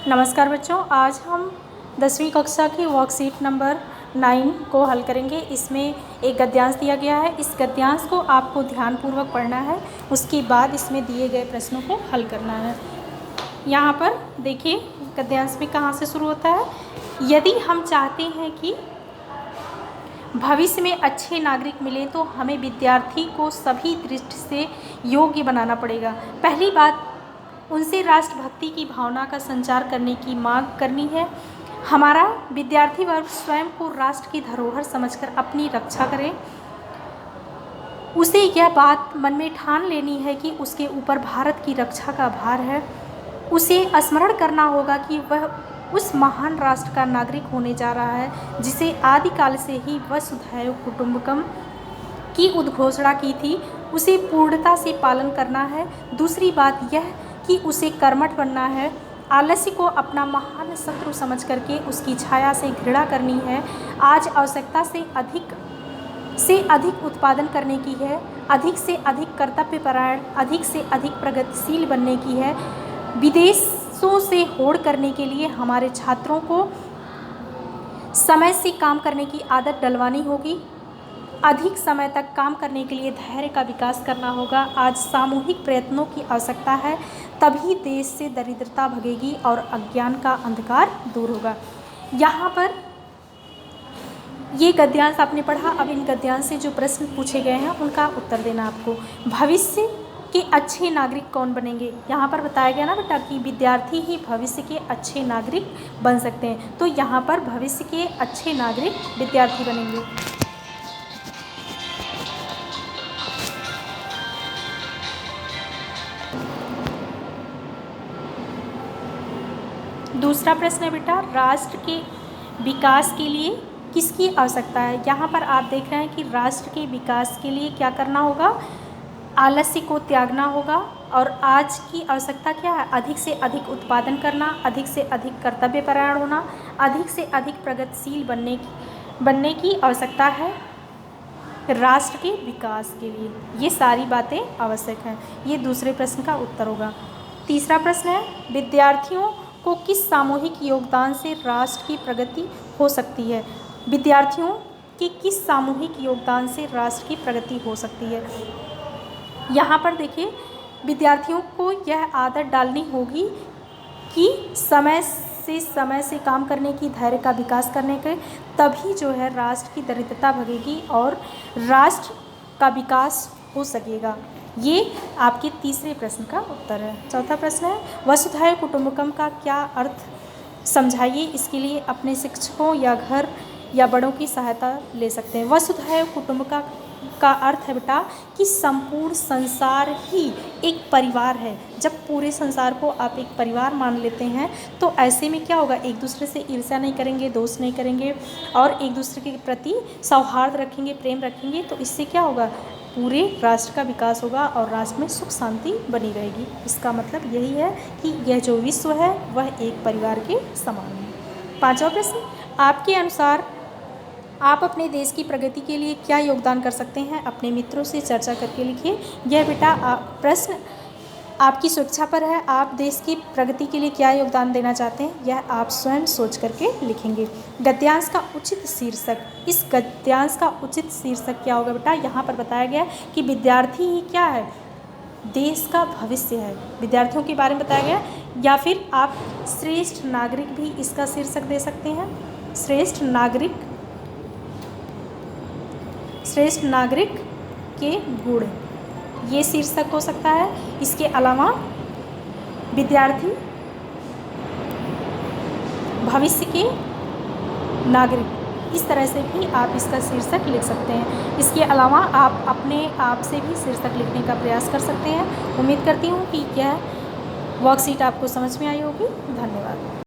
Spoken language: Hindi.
नमस्कार बच्चों, आज हम 10वीं कक्षा की वर्कशीट नंबर 9 को हल करेंगे। इसमें एक गद्यांश दिया गया है। इस गद्यांश को आपको ध्यानपूर्वक पढ़ना है, उसके बाद इसमें दिए गए प्रश्नों को हल करना है। यहाँ पर देखिए गद्यांश में कहाँ से शुरू होता है। यदि हम चाहते हैं कि भविष्य में अच्छे नागरिक मिले तो हमें विद्यार्थी को सभी दृष्टि से योग्य बनाना पड़ेगा। पहली बात, उनसे राष्ट्रभक्ति की भावना का संचार करने की मांग करनी है। हमारा विद्यार्थी वर्ग स्वयं को राष्ट्र की धरोहर समझकर अपनी रक्षा करे। उसे यह बात मन में ठान लेनी है कि उसके ऊपर भारत की रक्षा का भार है। उसे स्मरण करना होगा कि वह उस महान राष्ट्र का नागरिक होने जा रहा है जिसे आदिकाल से ही वसुधैव कुटुंबकम की उद्घोषणा की थी। उसे पूर्णता से पालन करना है। दूसरी बात यह कि उसे कर्मठ बनना है। आलस्य को अपना महान शत्रु समझ करके उसकी छाया से घृणा करनी है। आज आवश्यकता से अधिक उत्पादन करने की है, अधिक से अधिक कर्तव्यपरायण, अधिक से अधिक प्रगतिशील बनने की है। विदेशों से होड़ करने के लिए हमारे छात्रों को समय से काम करने की आदत डलवानी होगी। अधिक समय तक काम करने के लिए धैर्य का विकास करना होगा। आज सामूहिक प्रयत्नों की आवश्यकता है, तभी देश से दरिद्रता भगेगी और अज्ञान का अंधकार दूर होगा। यहाँ पर ये गद्यांश आपने पढ़ा। अब इन गद्यांश से जो प्रश्न पूछे गए हैं उनका उत्तर देना आपको। भविष्य के अच्छे नागरिक कौन बनेंगे? यहाँ पर बताया गया ना बेटा कि विद्यार्थी ही भविष्य के अच्छे नागरिक बन सकते हैं। तो यहाँ पर भविष्य के अच्छे नागरिक विद्यार्थी बनेंगे। दूसरा प्रश्न है बेटा, राष्ट्र के विकास के लिए किसकी आवश्यकता है? यहाँ पर आप देख रहे हैं कि राष्ट्र के विकास के लिए क्या करना होगा? आलस्य को त्यागना होगा। और आज की आवश्यकता क्या है? अधिक से अधिक उत्पादन करना, अधिक से अधिक कर्तव्यपरायण होना, अधिक से अधिक प्रगतिशील बनने की आवश्यकता है राष्ट्र के विकास के लिए। ये सारी बातें आवश्यक हैं। ये दूसरे प्रश्न का उत्तर होगा। तीसरा प्रश्न है, विद्यार्थियों को किस सामूहिक योगदान से राष्ट्र की प्रगति हो सकती है? विद्यार्थियों के किस सामूहिक योगदान से राष्ट्र की प्रगति हो सकती है? यहाँ पर देखिए, विद्यार्थियों को यह आदत डालनी होगी कि समय से काम करने की, धैर्य का विकास करने के, तभी जो है राष्ट्र की दरिद्रता भगेगी और राष्ट्र का विकास हो सकेगा। ये आपके तीसरे प्रश्न का उत्तर है। चौथा प्रश्न है, वसुधैव कुटुंबकम का क्या अर्थ समझाइए। इसके लिए अपने शिक्षकों या घर या बड़ों की सहायता ले सकते हैं। वसुधैव कुटुंबकम का अर्थ है बेटा कि संपूर्ण संसार ही एक परिवार है। जब पूरे संसार को आप एक परिवार मान लेते हैं तो ऐसे में क्या होगा? एक दूसरे से ईर्ष्या नहीं करेंगे, दोष नहीं करेंगे और एक दूसरे के प्रति सौहार्द रखेंगे, प्रेम रखेंगे। तो इससे क्या होगा? पूरे राष्ट्र का विकास होगा और राष्ट्र में सुख शांति बनी रहेगी। इसका मतलब यही है कि यह जो विश्व है वह एक परिवार के समान है। पांचवा प्रश्न, आपके अनुसार आप अपने देश की प्रगति के लिए क्या योगदान कर सकते हैं? अपने मित्रों से चर्चा करके लिखिए। यह बेटा प्रश्न आपकी स्वेच्छा पर है। आप देश की प्रगति के लिए क्या योगदान देना चाहते हैं, यह आप स्वयं सोच करके लिखेंगे। गद्यांश का उचित शीर्षक, इस गद्यांश का उचित शीर्षक क्या होगा बेटा? यहाँ पर बताया गया कि विद्यार्थी ही क्या है? देश का भविष्य है। विद्यार्थियों के बारे में बताया गया। या फिर आप श्रेष्ठ नागरिक भी इसका शीर्षक दे सकते हैं। श्रेष्ठ नागरिक के गुण, ये शीर्षक हो सकता है। इसके अलावा विद्यार्थी भविष्य के नागरिक, इस तरह से भी आप इसका शीर्षक लिख सकते हैं। इसके अलावा आप अपने आप से भी शीर्षक लिखने का प्रयास कर सकते हैं। उम्मीद करती हूँ कि यह वर्कशीट आपको समझ में आई होगी। धन्यवाद।